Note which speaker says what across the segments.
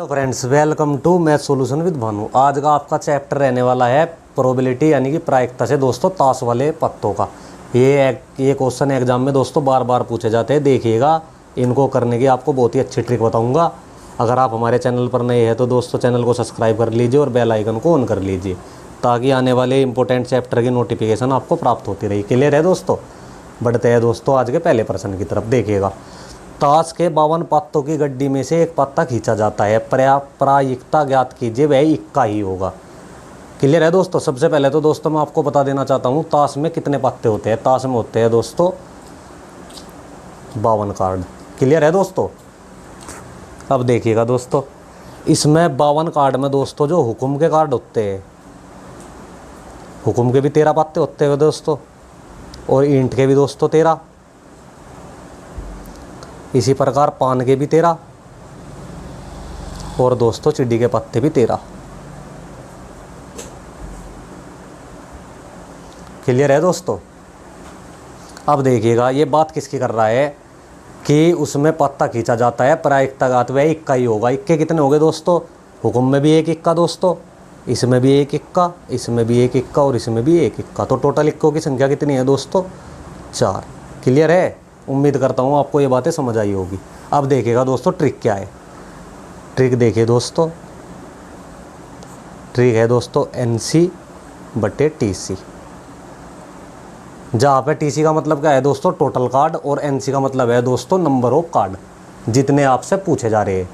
Speaker 1: Hello friends, welcome to math solution with Bhanu. आज का आपका चैप्टर रहने वाला है प्रोबेबिलिटी यानी कि प्रायिकता से दोस्तों ताश वाले पत्तों का। ये क्वेश्चन एग्जाम में दोस्तों बार बार पूछे जाते हैं। देखिएगा, इनको करने की आपको बहुत ही अच्छी ट्रिक बताऊंगा। अगर आप हमारे चैनल पर नए हैं तो दोस्तों चैनल को सब्सक्राइब कर लीजिए और बेल आइकन को ऑन कर लीजिए ताकि आने वाले इंपॉर्टेंट चैप्टर की नोटिफिकेशन आपको प्राप्त होती रही। क्लियर है दोस्तों? बढ़ते हैं दोस्तों आज के पहले प्रश्न की तरफ। देखिएगा, ताश के 52 पत्तों की गड्डी में से एक पत्ता खींचा जाता है, प्रायिकता ज्ञात कीजिए, वह इक्का ही होगा। क्लियर है दोस्तों? सबसे पहले तो दोस्तों मैं आपको बता देना चाहता हूँ ताश में कितने पत्ते होते हैं। ताश में होते हैं दोस्तों 52 कार्ड। क्लियर है दोस्तों? अब देखिएगा दोस्तों, इसमें 52 कार्ड में दोस्तों जो हुक्म के कार्ड होते हैं, हुक्म के भी 13 पत्ते होते हैं दोस्तों, और ईंट के भी दोस्तों 13। इसी प्रकार पान के भी 13 और दोस्तों चिड्डी के पत्ते भी 13। क्लियर है दोस्तों? अब देखिएगा, ये बात किसकी कर रहा है कि उसमें पत्ता खींचा जाता है, प्रायिकता ज्ञात, वह इक्का ही होगा। इक्के कितने हो गए दोस्तों? हुक्म में भी एक इक्का दोस्तों, इसमें भी एक इक्का, इसमें भी एक इक्का और इसमें भी एक इक्का। तो टोटल इक्कों की संख्या कितनी है दोस्तों? 4। क्लियर है? उम्मीद करता हूँ आपको ये बातें समझ आई होगी। अब देखिएगा दोस्तों ट्रिक क्या है। ट्रिक देखिए दोस्तों, ट्रिक है दोस्तों NC/TC, जहाँ पे TC का मतलब क्या है दोस्तों? टोटल कार्ड, और NC का मतलब है दोस्तों नंबर ऑफ कार्ड जितने आपसे पूछे जा रहे हैं।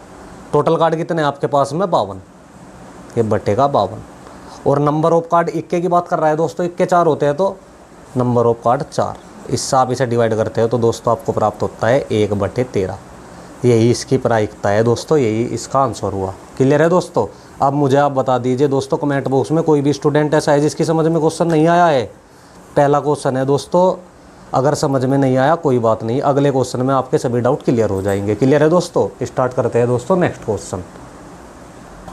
Speaker 1: टोटल कार्ड कितने हैं आपके पास में? 52, ये बटे का 52। और नंबर ऑफ कार्ड इक्के की बात कर रहा है दोस्तों, इक्के 4 होते हैं तो नंबर ऑफ कार्ड 4। इससे आप इसे डिवाइड करते हो तो दोस्तों आपको प्राप्त होता है 1/13। यही इसकी प्रायिकता है दोस्तों, यही इसका आंसर हुआ। क्लियर है दोस्तों? अब मुझे आप बता दीजिए दोस्तों कमेंट बॉक्स में, कोई भी स्टूडेंट ऐसा है जिसकी समझ में क्वेश्चन नहीं आया है। पहला क्वेश्चन है दोस्तों, अगर समझ में नहीं आया कोई बात नहीं, अगले क्वेश्चन में आपके सभी डाउट क्लियर हो जाएंगे। क्लियर है दोस्तों? स्टार्ट करते हैं दोस्तों नेक्स्ट क्वेश्चन।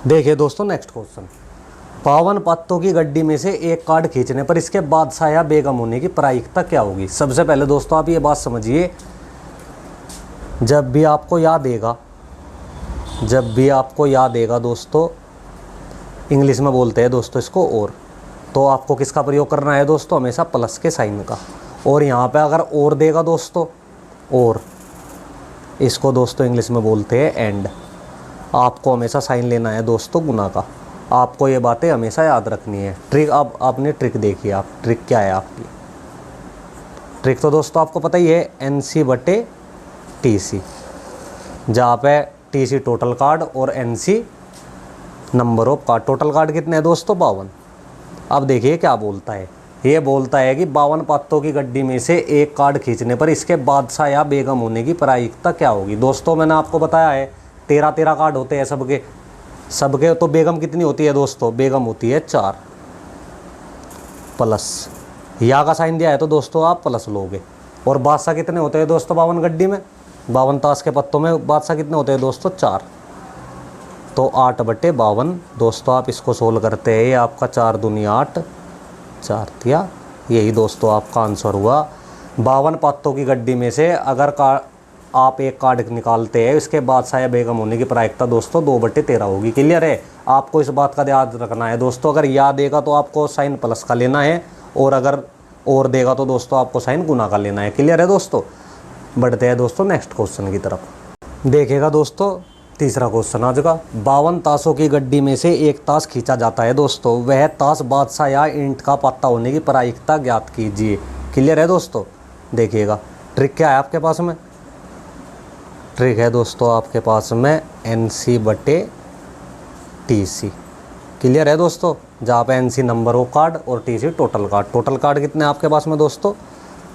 Speaker 1: देखिए दोस्तों नेक्स्ट क्वेश्चन, 52 पत्तों की गड्डी में से एक कार्ड खींचने पर इसके बादशाह या बेगम होने की प्रायिकता क्या होगी? सबसे पहले दोस्तों आप ये बात समझिए, जब भी आपको याद देगा दोस्तों, इंग्लिश में बोलते हैं दोस्तों इसको और, तो आपको किसका प्रयोग करना है दोस्तों? हमेशा प्लस के साइन का। और यहाँ पे अगर और देगा दोस्तों, और इसको दोस्तों इंग्लिश में बोलते हैं एंड, आपको हमेशा साइन लेना है दोस्तों गुना का। आपको ये बातें हमेशा याद रखनी है। ट्रिक, अब आपने ट्रिक देखी, आप ट्रिक क्या है आपकी? ट्रिक तो दोस्तों आपको पता ही है, NC/TC, जहाँ पे TC टोटल कार्ड और NC number of card. Total card कितने हैं दोस्तों? 52। अब देखिए क्या बोलता है, ये बोलता है कि 52 पत्तों की गड्डी में से एक कार्ड खींचने पर इसके बादशाह या बेगम होने की प्रायिकता क्या होगी? दोस्तों मैंने आपको बताया है 13 कार्ड होते हैं सबके। तो बेगम कितनी होती है दोस्तों? बेगम होती है 4, प्लस या का साइन दिया है तो दोस्तों आप प्लस लोगे। और बादशाह कितने होते हैं दोस्तों 52 गड्डी में? 52 ताश के पत्तों में बादशाह कितने होते हैं दोस्तों? 4। तो 8/52 दोस्तों आप इसको सोल्व करते हैं, ये आपका 4 दूनी 8, 4 दिया, यही दोस्तों आपका आंसर हुआ। 52 पत्तों की गड्डी में से अगर आप एक कार्ड निकालते हैं, इसके बादशाह या बेगम होने की प्रायिकता दोस्तों 2/13 होगी। क्लियर है? आपको इस बात का याद रखना है दोस्तों, अगर या देगा तो आपको साइन प्लस का लेना है, और अगर और देगा तो दोस्तों आपको साइन गुना का लेना है। क्लियर है दोस्तों? बढ़ते हैं दोस्तों नेक्स्ट क्वेश्चन की तरफ। देखिएगा दोस्तों तीसरा क्वेश्चन आज का, 52 ताशों की गड्डी में से एक ताश खींचा जाता है दोस्तों, वह ताश बादशाह या ईंट का पत्ता होने की प्रायिकता ज्ञात कीजिए। क्लियर है दोस्तों? देखिएगा ट्रिक क्या है आपके पास में? ट्रिक है दोस्तों आपके पास में NC/TC। क्लियर है दोस्तों? जहाँ पे NC नंबर ऑफ कार्ड और TC total card. Total card कितने आपके पास में दोस्तों?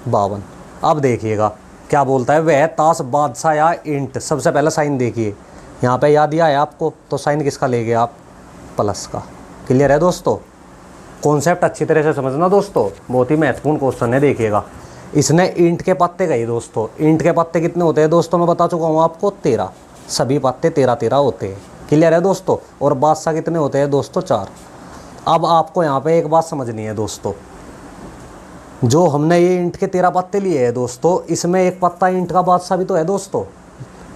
Speaker 1: 52। अब देखिएगा क्या बोलता है, वह ताश बादशाह या ईंट। सबसे पहले साइन देखिए, यहाँ पे याद दिया है आपको, तो साइन किसका लेंगे आप? प्लस का। क्लियर है दोस्तों? कॉन्सेप्ट अच्छी तरह से समझना दोस्तों, बहुत ही महत्वपूर्ण क्वेश्चन है। देखिएगा, इसने ईंट के पत्ते कही दोस्तों। ईंट के पत्ते कितने होते हैं दोस्तों? मैं बता चुका हूँ आपको 13। सभी पत्ते 13 होते हैं। क्लियर है दोस्तों? और बादशाह कितने होते हैं दोस्तों? 4। अब आपको यहाँ पे एक बात समझनी है दोस्तों, जो हमने ये ईंट के 13 पत्ते लिए हैं दोस्तों, इसमें एक पत्ता ईंट का बादशाह भी तो है दोस्तों,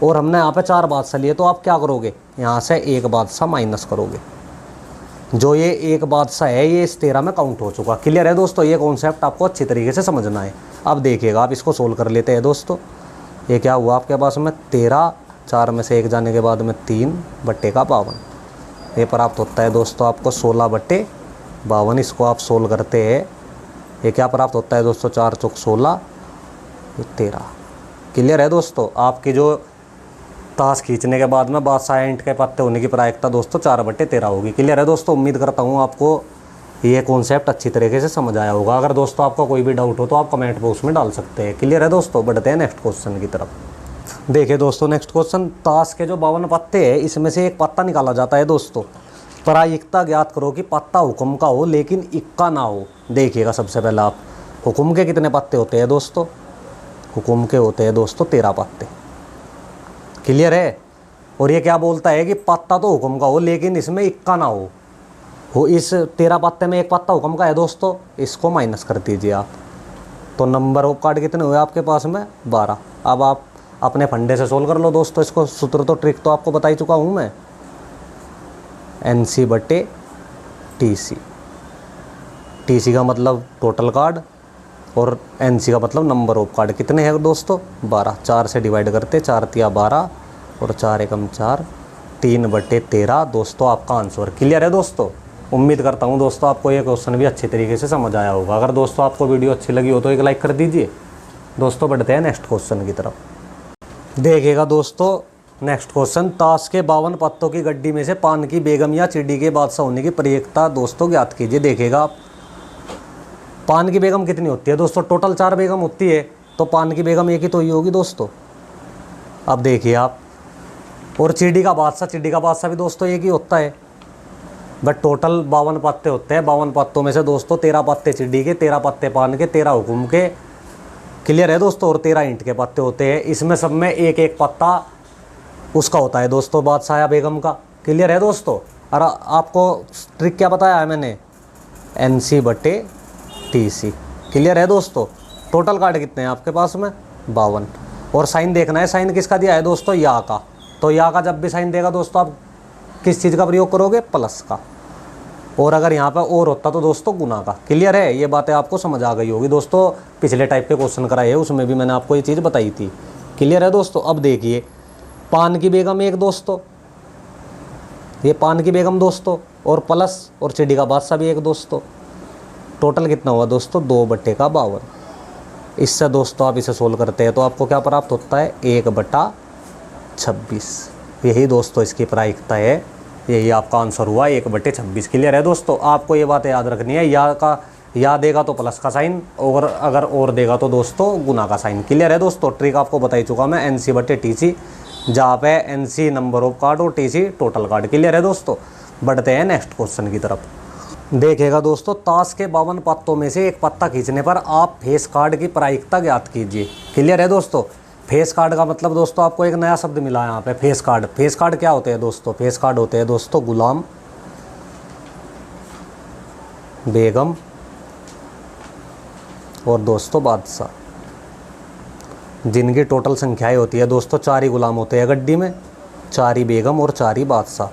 Speaker 1: और हमने यहाँ पे 4 बादशाह लिए, तो आप क्या करोगे? यहाँ से एक बादशाह माइनस करोगे, जो ये एक बादशाह है ये इस 13 में काउंट हो चुका। क्लियर है दोस्तों, ये कॉन्सेप्ट आपको अच्छी तरीके से समझना है। अब देखिएगा, आप इसको सोल्व कर लेते हैं दोस्तों। ये क्या हुआ आपके पास में 13, 4 में से 1 जाने के बाद में 3 बट्टे का 52, ये प्राप्त होता है दोस्तों आपको 16 बट्टे 52। इसको आप सोल्व करते हैं, ये क्या प्राप्त होता है दोस्तों 4 चौक 16, ये 13। क्लियर है दोस्तों, आपकी जो ताश खींचने के बाद में बादशाह एंट के पत्ते होने की प्रायिकता दोस्तों 4 बट्टे 13 होगी। क्लियर है दोस्तों, उम्मीद करता हूँ आपको ये कॉन्सेप्ट अच्छी तरीके से समझ आया होगा। अगर दोस्तों आपका कोई भी डाउट हो तो आप कमेंट बॉक्स में डाल सकते हैं। क्लियर है दोस्तों, बढ़ते हैं नेक्स्ट क्वेश्चन की तरफ। देखिए दोस्तों, नेक्स्ट क्वेश्चन, ताश के जो 52 पत्ते हैं इसमें से एक पत्ता निकाला जाता है दोस्तों। प्रायिकता ज्ञात करो कि पत्ता हुक्म का हो लेकिन इक्का ना हो। देखिएगा सबसे पहले आप, हुक्म के कितने पत्ते होते हैं दोस्तों? हुक्म के होते हैं दोस्तों 13 पत्ते। क्लियर है, और ये क्या बोलता है कि पत्ता तो हुक्म का हो लेकिन इसमें इक्का ना हो। इस 13 पत्ते में एक पत्ता हुक्म का है दोस्तों, इसको माइनस कर दीजिए आप। तो नंबर ऑफ कार्ड कितने हुए आपके पास में? 12। अब आप अपने फंडे से सोल्व कर लो दोस्तों इसको। सूत्र तो ट्रिक तो आपको बता ही चुका हूँ मैं, NC बटे TC। TC का मतलब टोटल कार्ड और NC का मतलब नंबर ऑफ कार्ड। कितने हैं दोस्तों? 12। 4 से डिवाइड करते, 4 तिया 12 और 4 एकम 4, 3 बटे 13 दोस्तों आपका आंसर। क्लियर है दोस्तों, उम्मीद करता हूँ दोस्तों आपको ये क्वेश्चन भी अच्छी तरीके से समझ आया होगा। अगर दोस्तों आपको वीडियो अच्छी लगी हो तो एक लाइक कर दीजिए। दोस्तों बढ़ते हैं नेक्स्ट क्वेश्चन की तरफ। देखिएगा दोस्तों, नेक्स्ट क्वेश्चन, ताश के 52 पत्तों की गड्डी में से पान की बेगम या चिड़ी के बादशाह होने की प्रायिकता दोस्तों ज्ञात कीजिए। देखिएगा आप, पान की बेगम कितनी होती है दोस्तों? टोटल 4 बेगम होती है, तो पान की बेगम एक ही तो ही होगी दोस्तों। अब देखिए आप, और चिड़ी का बादशाह भी दोस्तों एक ही होता है। बट टोटल 52 पत्ते होते हैं। 52 पत्तों में से दोस्तों 13 पत्ते चिड़ी के, 13 पत्ते पान के, 13 हुकुम के। क्लियर है दोस्तों, और 13 ईंट के पत्ते होते हैं। इसमें सब में एक एक पत्ता उसका होता है दोस्तों, बादशाह या बेगम का। क्लियर है दोस्तों, और आपको ट्रिक क्या बताया है मैंने? NC बटे TC। क्लियर है दोस्तों, टोटल कार्ड कितने हैं आपके पास में? 52। और साइन देखना है, साइन किसका दिया है दोस्तों? या का। तो या का जब भी साइन देगा दोस्तों आप किस चीज़ का प्रयोग करोगे? प्लस का। और अगर यहाँ पर और होता तो दोस्तों गुना का। क्लियर है, ये बातें आपको समझ आ गई होगी दोस्तों। पिछले टाइप के क्वेश्चन कराए हैं उसमें भी मैंने आपको ये चीज़ बताई थी। क्लियर है दोस्तों। अब देखिए, पान की बेगम एक दोस्तों, ये पान की बेगम दोस्तों, और प्लस और चिड़ी का बादशाह भी एक दोस्तों। टोटल कितना हुआ दोस्तों? 2 बट्टे का 52। इससे दोस्तों आप इसे सोल्व करते हैं तो आपको क्या प्राप्त होता है? 1 बटा 26। यही दोस्तों इसकी प्रायिकता है, यही आपका आंसर हुआ 1 बटे 26। क्लियर है दोस्तों, आपको ये बातें याद रखनी है। या देगा तो प्लस का साइन, और अगर और देगा तो दोस्तों गुना का साइन। क्लियर है दोस्तों, ट्रिक आपको बता ही चुका मैं, NC बटे TC, जहाँ पे NC नंबर ऑफ कार्ड और TC टोटल कार्ड। क्लियर है दोस्तों, बढ़ते हैं नेक्स्ट क्वेश्चन की तरफ। देखिएगा दोस्तों, ताश के 52 पत्तों में से एक पत्ता खींचने पर आप फेस कार्ड की प्रायिकता ज्ञात कीजिए। क्लियर है दोस्तों, फेस कार्ड का मतलब दोस्तों आपको एक नया शब्द मिला है यहाँ पे, फेस कार्ड। फेस कार्ड क्या होते हैं दोस्तों? फेस कार्ड होते हैं दोस्तों गुलाम, बेगम और दोस्तों बादशाह, जिनकी टोटल संख्याएं होती है दोस्तों 4 ही गुलाम होते हैं गड्डी में, 4 ही बेगम और 4 ही बादशाह।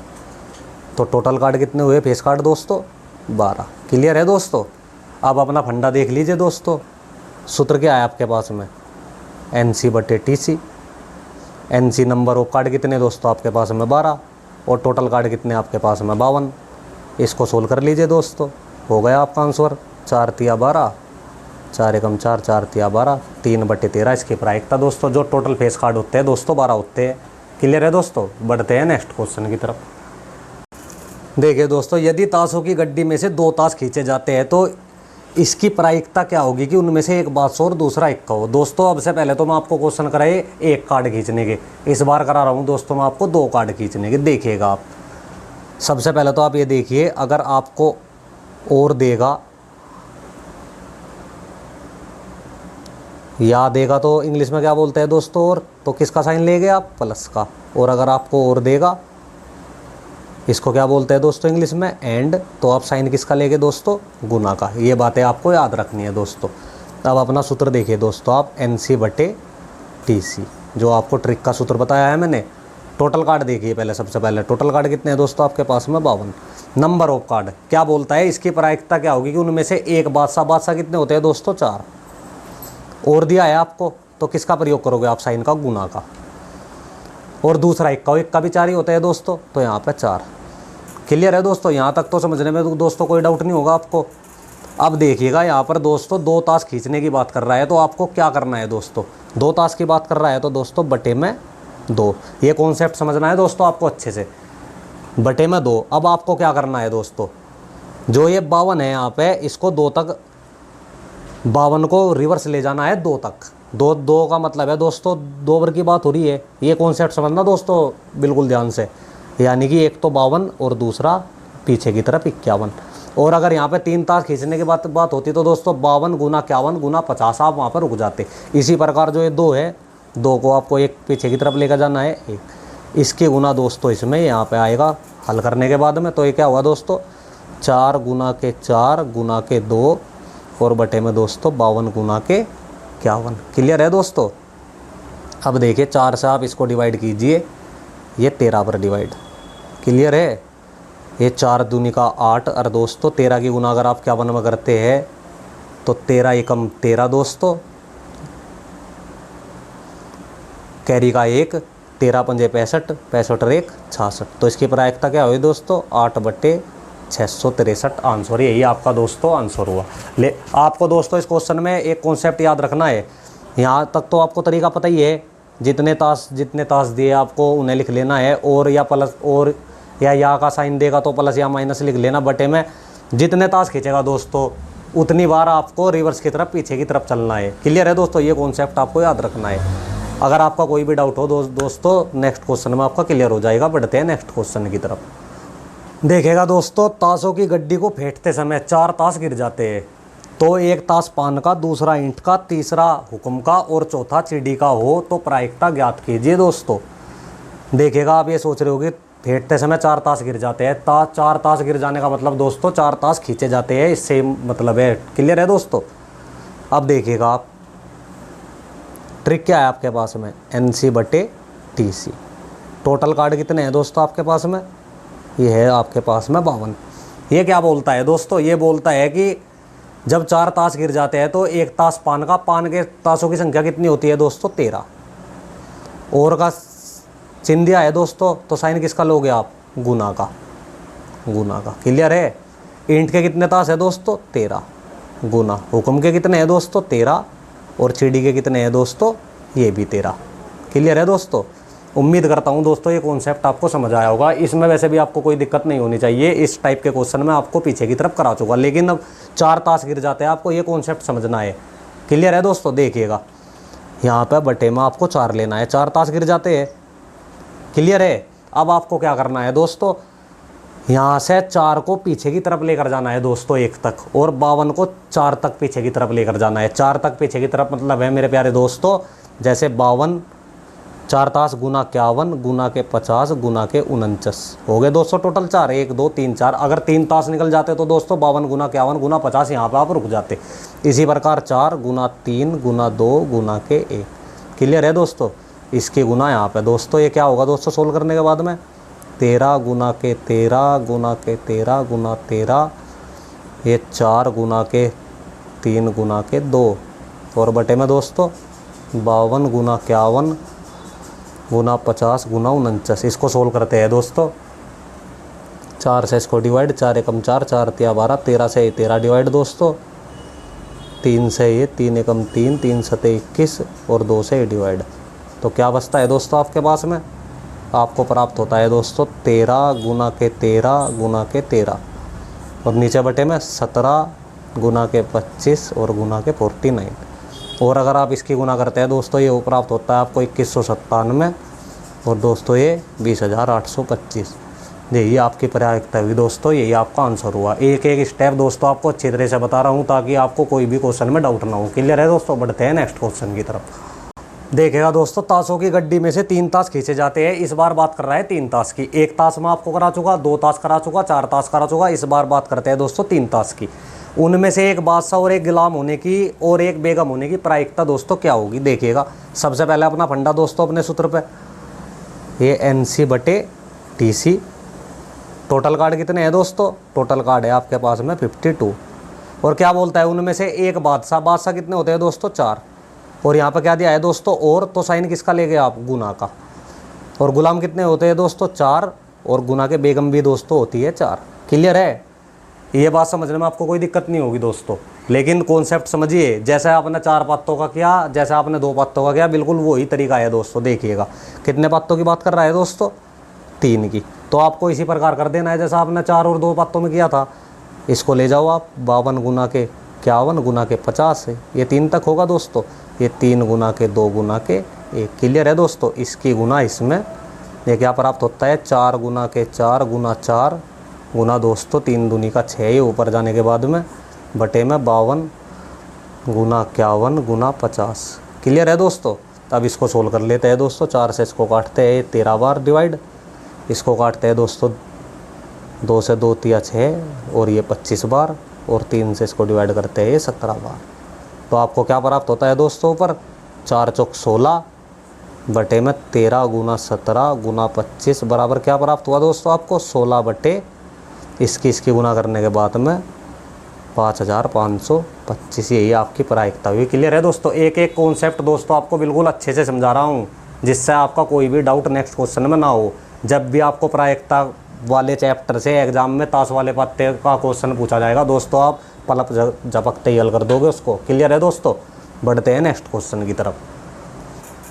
Speaker 1: तो टोटल कार्ड कितने हुए फेस कार्ड दोस्तों? 12। क्लियर है दोस्तों, अब अपना फंडा देख लीजिए दोस्तों। सूत्र क्या है आपके पास में? NC बटे TC। NC number of card कितने दोस्तों आपके पास में? 12। और टोटल कार्ड कितने आपके पास में? 52। इसको सोल्व कर लीजिए दोस्तों, हो गया आपका आंसर 4 तिया 12, 4 एकम 4, 4 तिया 12, 3 बटे 13 इसकी प्रायिकता दोस्तों। जो टोटल फेस कार्ड होते हैं दोस्तों 12 होते हैं। क्लियर है दोस्तों, बढ़ते हैं नेक्स्ट क्वेश्चन की तरफ। देखिए दोस्तों, यदि ताशों की गड्डी में से 2 ताश खींचे जाते हैं तो इसकी प्रायिकता क्या होगी कि उनमें से एक बादशाह और दूसरा इक्का हो। दोस्तों अब से पहले तो मैं आपको क्वेश्चन कराए 1 कार्ड खींचने के, इस बार करा रहा हूँ दोस्तों मैं आपको 2 कार्ड खींचने के। देखिएगा आप, सबसे पहले तो आप ये देखिए, अगर आपको और देगा या देगा तो इंग्लिश में क्या बोलते हैं दोस्तों? और, तो किसका साइन लेंगे आप? प्लस का। और अगर आपको और देगा, इसको क्या बोलते हैं दोस्तों इंग्लिश में? एंड। तो आप साइन किसका लेंगे दोस्तों? गुना का। ये बातें आपको याद रखनी है दोस्तों। अब अपना सूत्र देखिए दोस्तों आप, NC बटे TC, जो आपको ट्रिक का सूत्र बताया है मैंने। टोटल कार्ड देखिए पहले, सबसे पहले टोटल कार्ड कितने हैं दोस्तों आपके पास में 52। नंबर ऑफ कार्ड क्या बोलता है, इसकी प्रायिकता क्या होगी कि उनमें से एक बादशाह कितने होते हैं दोस्तों 4, और दिया है आपको, तो किसका प्रयोग करोगे आप, साइन का, गुना का। और दूसरा इक्का भी 4 ही होता है दोस्तों, तो यहाँ पे 4। क्लियर है दोस्तों, यहाँ तक तो समझने में तो दोस्तों कोई डाउट नहीं होगा आपको। अब देखिएगा यहाँ पर दोस्तों 2 ताश खींचने की बात कर रहा है, तो आपको क्या करना है दोस्तों, 2 ताश की बात कर रहा है तो दोस्तों बटे में 2, ये कॉन्सेप्ट समझना है दोस्तों आपको अच्छे से, बटे में 2। अब आपको क्या करना है दोस्तों, जो ये 52 है यहाँ पे, इसको 2 तक, 52 को रिवर्स ले जाना है 2 तक। 2 का मतलब है दोस्तों 2 बार की बात हो रही है, ये कॉन्सेप्ट समझना दोस्तों बिल्कुल ध्यान से। यानी कि एक तो 52 और दूसरा पीछे की तरफ 51। और अगर यहाँ पे 3 ताश खींचने की बात होती तो दोस्तों 52 गुना 51 गुना 50, आप वहाँ पर रुक जाते। इसी प्रकार जो ये 2 है, 2 को आपको एक पीछे की तरफ लेकर जाना है 1, इसके गुना दोस्तों इसमें यहाँ पे आएगा हल करने के बाद में। तो ये क्या हुआ दोस्तों 4 गुना के 4 गुना के 2 और बटे में दोस्तों 52 गुना के 51। क्लियर है दोस्तों। अब देखिए 4 से आप इसको डिवाइड कीजिए, ये 13 पर डिवाइड। क्लियर है, ये 4 दूनी का 8, और दोस्तों 13 की गुना अगर आप 51 में करते हैं तो 13 एकम 13 दोस्तों, कैरी का 1, 13 पंजे 65, 65 और 1 66। तो इसकी प्रायिकता क्या हुई दोस्तों 8/663 आंसर, यही आपका दोस्तों आंसर हुआ। ले आपको दोस्तों इस क्वेश्चन में एक कॉन्सेप्ट याद रखना है, यहाँ तक तो आपको तरीका पता ही है, जितने ताश दिए आपको उन्हें लिख लेना है, और या प्लस और या का साइन देगा तो प्लस या माइनस लिख लेना, बटे में जितने ताश खींचेगा दोस्तों उतनी बार आपको रिवर्स की तरफ पीछे की तरफ चलना है। क्लियर है दोस्तों, ये कॉन्सेप्ट आपको याद रखना है। अगर आपका कोई भी डाउट हो दोस्तों नेक्स्ट क्वेश्चन में आपका क्लियर हो जाएगा। बढ़ते हैं नेक्स्ट क्वेश्चन की तरफ। देखेगा दोस्तों ताशों की गड्डी को फेंटते समय 4 ताश गिर जाते हैं, तो एक ताश पान का, दूसरा ईंट का, तीसरा हुक्म का और चौथा चिड़ी का हो तो प्रायिकता ज्ञात कीजिए दोस्तों। देखिएगा आप ये सोच रहे होगे फेंटते समय 4 ताश गिर जाते हैं, 4 ताश गिर जाने का मतलब दोस्तों 4 ताश खींचे जाते हैं, इससे मतलब है। क्लियर है दोस्तों। अब देखिएगा आप ट्रिक क्या है आपके पास में, NC/TC। टोटल कार्ड कितने हैं दोस्तों आपके पास में, ये है आपके पास में 52। ये क्या बोलता है दोस्तों, ये बोलता है कि जब 4 ताश गिर जाते हैं तो एक ताश पान का, पान के ताशों की संख्या कितनी होती है दोस्तों 13, और का चिन्ह दिया है दोस्तों, तो साइन किसका लोगे आप, गुना का, गुना का। क्लियर है। ईंट के कितने ताश है दोस्तों 13 गुना, हुक्म के कितने हैं दोस्तों 13, और चिड़ी के कितने हैं दोस्तों ये भी 13। क्लियर है दोस्तों। उम्मीद करता हूँ दोस्तों ये कॉन्सेप्ट आपको समझ आया होगा। इसमें वैसे भी आपको कोई दिक्कत नहीं होनी चाहिए, इस टाइप के क्वेश्चन में आपको पीछे की तरफ करा चुका, लेकिन अब 4 ताश गिर जाते हैं, आपको ये कॉन्सेप्ट समझना है। क्लियर है दोस्तों। देखिएगा यहाँ पे बटे में आपको 4 लेना है, 4 ताश गिर जाते हैं। क्लियर है। अब आपको क्या करना है दोस्तों, यहाँ से 4 को पीछे की तरफ लेकर जाना है दोस्तों 1 तक, और 52 को 4 तक पीछे की तरफ लेकर जाना है। 4 तक पीछे की तरफ मतलब है मेरे प्यारे दोस्तों, जैसे 52 4 ताश गुना 51 गुना के 50 गुना के 49 हो गए दोस्तों टोटल 4, 1 2 3 4। अगर 3 ताश निकल जाते तो दोस्तों 52 गुना 51 गुना 50 यहाँ पर आप रुक जाते। इसी प्रकार 4 गुना 3 गुना 2 गुना के 1। क्लियर है दोस्तों। इसके गुना यहाँ पे दोस्तों ये क्या होगा दोस्तों सोल्व करने के बाद में 13 गुना के 13 गुना के 13 गुना 13, ये 4 गुना के 3 गुना के 2, और बटे में दोस्तों 52 गुना 51 गुना 50 गुना 49। इसको सोल्व करते हैं दोस्तों। 4 से इसको डिवाइड, 4 एकम 4, 4 तिया 12, 13 से ये 13 डिवाइड दोस्तों, 3 से ये 3 एकम 3, 3 सते 21 और 2 से ये डिवाइड। तो क्या बचता है दोस्तों आपके पास में, आपको प्राप्त होता है दोस्तों 13 गुना के 13 गुना के 13, और नीचे बटे में 17 गुना के 25 और गुना के 49। और अगर आप इसकी गुना करते हैं दोस्तों ये प्राप्त होता है आपको 2197, और दोस्तों ये 20,825। यही आपकी प्रायिकता हुई दोस्तों, यही आपका आंसर हुआ। एक एक स्टेप दोस्तों आपको अच्छी तरह से बता रहा हूँ ताकि आपको कोई भी क्वेश्चन में डाउट ना हो। क्लियर है दोस्तों। बढ़ते हैं नेक्स्ट क्वेश्चन की तरफ। देखिएगा दोस्तों ताशों की गड्डी में से 3 ताश खींचे जाते हैं। इस बार बात कर रहा है 3 ताश की। 1 ताश में आपको करा चुका, 2 ताश करा चुका, 4 ताश करा चुका। इस बार बात करते हैं दोस्तों 3 ताश की। उनमें से एक बादशाह और एक गुलाम होने की और एक बेगम होने की प्रायिकता दोस्तों क्या होगी। देखिएगा सबसे पहले अपना फंडा दोस्तों अपने सूत्र पे, ये NC बटे TC। टोटल कार्ड कितने हैं दोस्तों? टोटल कार्ड है आपके पास में 52। और क्या बोलता है उनमें से एक बादशाह। बादशाह कितने होते हैं दोस्तों? 4। और यहाँ पर क्या दिया है दोस्तों? और तो साइन किसका ले गए आप? गुना का। और गुलाम कितने होते हैं दोस्तों? 4। और गुना के बेगम भी दोस्तों होती है 4। क्लियर है? ये बात समझने में आपको कोई दिक्कत नहीं होगी दोस्तों, लेकिन कॉन्सेप्ट समझिए। जैसे आपने 4 पत्तों का किया, जैसे आपने 2 पत्तों का किया, बिल्कुल वही तरीका है दोस्तों। देखिएगा कितने पत्तों की बात कर रहा है दोस्तों? 3 की। तो आपको इसी प्रकार कर देना है जैसा आपने 4 और 2 पत्तों में किया था। इसको ले जाओ आप 52 गुना के 51 गुना के 50 है। ये 3 तक होगा दोस्तों। ये 3 गुना के 2 गुना के 1। क्लियर है दोस्तों? इसकी गुना इसमें ये क्या प्राप्त होता है? 4 गुना के 4 गुना 4 गुना दोस्तों 3 दूनी का 6। ये ऊपर जाने के बाद में बटे में 52 गुना 51 गुना 50। क्लियर है दोस्तों? अब इसको सोल्व कर लेते हैं दोस्तों। 4 से इसको काटते हैं 13 बार डिवाइड। इसको काटते हैं दोस्तों 2 से 2 तिया 6 और ये 25 बार। और 3 से इसको डिवाइड करते हैं 17 बार। तो आपको क्या प्राप्त होता है दोस्तों? ऊपर 4 चौक 16 बटे में 13 गुना 17 गुना 25 बराबर क्या प्राप्त हुआ दोस्तों आपको? 16 बटे इसकी गुना करने के बाद में 5525। यही आपकी प्रायिकता हुई। क्लियर है दोस्तों? एक एक कॉन्सेप्ट दोस्तों आपको बिल्कुल अच्छे से समझा रहा हूँ, जिससे आपका कोई भी डाउट नेक्स्ट क्वेश्चन में ना हो। जब भी आपको प्रायिकता वाले चैप्टर से एग्जाम में ताश वाले पत्ते का क्वेश्चन पूछा जाएगा दोस्तों, आप पलक झपकते ही हल कर दोगे उसको। क्लियर है दोस्तों? बढ़ते हैं नेक्स्ट क्वेश्चन की तरफ।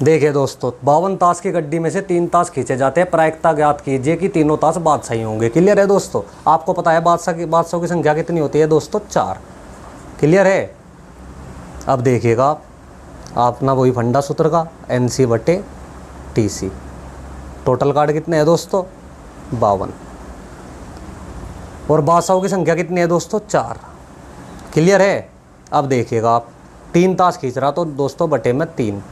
Speaker 1: देखिए दोस्तों, 52 ताश की गड्डी में से 3 ताश खींचे जाते हैं। प्रायिकता ज्ञात कीजिए कि तीनों ताश बादशाही होंगे। क्लियर है दोस्तों? आपको पता है बादशाहों की संख्या कितनी होती है दोस्तों? 4। क्लियर है? अब देखिएगा आप अपना वही फंडा सूत्र का NC बटे TC। टोटल कार्ड कितने हैं दोस्तों? 52। और बादशाहों की संख्या कितनी है दोस्तों? 4। क्लियर है? अब देखिएगा आप 3 ताश खींच रहा तो दोस्तों बटे में 3।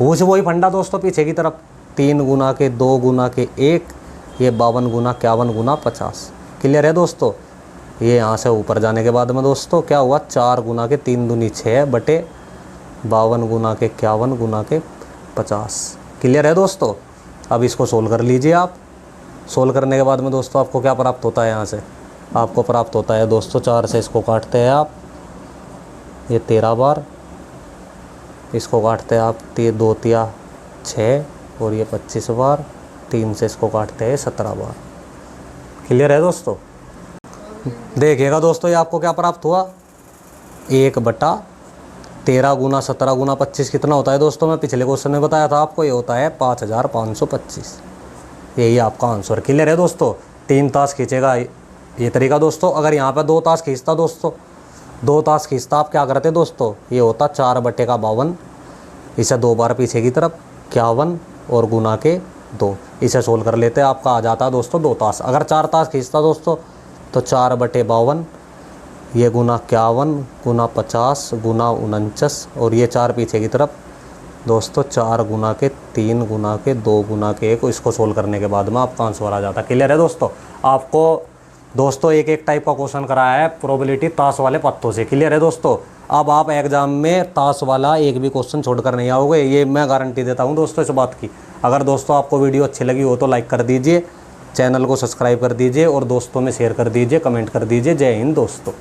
Speaker 1: वही फंडा दोस्तों पीछे की तरफ 3 गुना के 2 गुना के 1। ये 52 गुना 51 गुना 50। क्लियर है दोस्तों? ये यहाँ से ऊपर जाने के बाद में दोस्तों क्या हुआ? 4 गुना के 3 दूनी 6 बटे 52 गुना के 51 गुना के 50। क्लियर है दोस्तों? अब इसको सोल्व कर लीजिए आप। सोल्व करने के बाद में दोस्तों आपको क्या प्राप्त होता है? यहाँ से आपको प्राप्त होता है दोस्तों 4 से इसको काटते हैं आप, ये 13 बार। इसको काटते हैं आप 2 तिया 6 और ये 25 बार। 3 से इसको काटते हैं 17 बार। क्लियर है दोस्तों? देखिएगा दोस्तों, ये आपको क्या प्राप्त हुआ? 1 बटा 13 गुना 17 गुना 25 कितना होता है दोस्तों? मैं पिछले क्वेश्चन में बताया था आपको, ये होता है 5525। यही आपका आंसर। क्लियर है दोस्तों? 3 ताश खींचेगा ये तरीका दोस्तों। अगर यहाँ पर 2 ताश खींचता दोस्तों, 2 ताश खींचता, आप क्या करते दोस्तों? ये होता 4 बटे का 52। इसे 2 बार पीछे की तरफ 51 और गुना के 2। इसे सोल्व कर लेते हैं, आपका आ जाता है दोस्तों 2 ताश। अगर 4 ताश खींचता दोस्तों तो 4 बटे 52, ये गुना 51 गुना 50 गुना 49 और ये 4 पीछे की तरफ दोस्तों 4 गुना के 3 गुना के 2 गुना के 1। इसको सोल्व करने के बाद में आपका आंसर आ जाता है। क्लियर है दोस्तों? आपको दोस्तों एक टाइप का क्वेश्चन कराया है प्रोबेबिलिटी ताश वाले पत्तों से। क्लियर है दोस्तों? अब आप एग्जाम में ताश वाला एक भी क्वेश्चन छोड़कर नहीं आओगे, ये मैं गारंटी देता हूं दोस्तों इस बात की। अगर दोस्तों आपको वीडियो अच्छी लगी हो तो लाइक कर दीजिए, चैनल को सब्सक्राइब कर दीजिए और दोस्तों में शेयर कर दीजिए, कमेंट कर दीजिए। जय हिंद दोस्तों।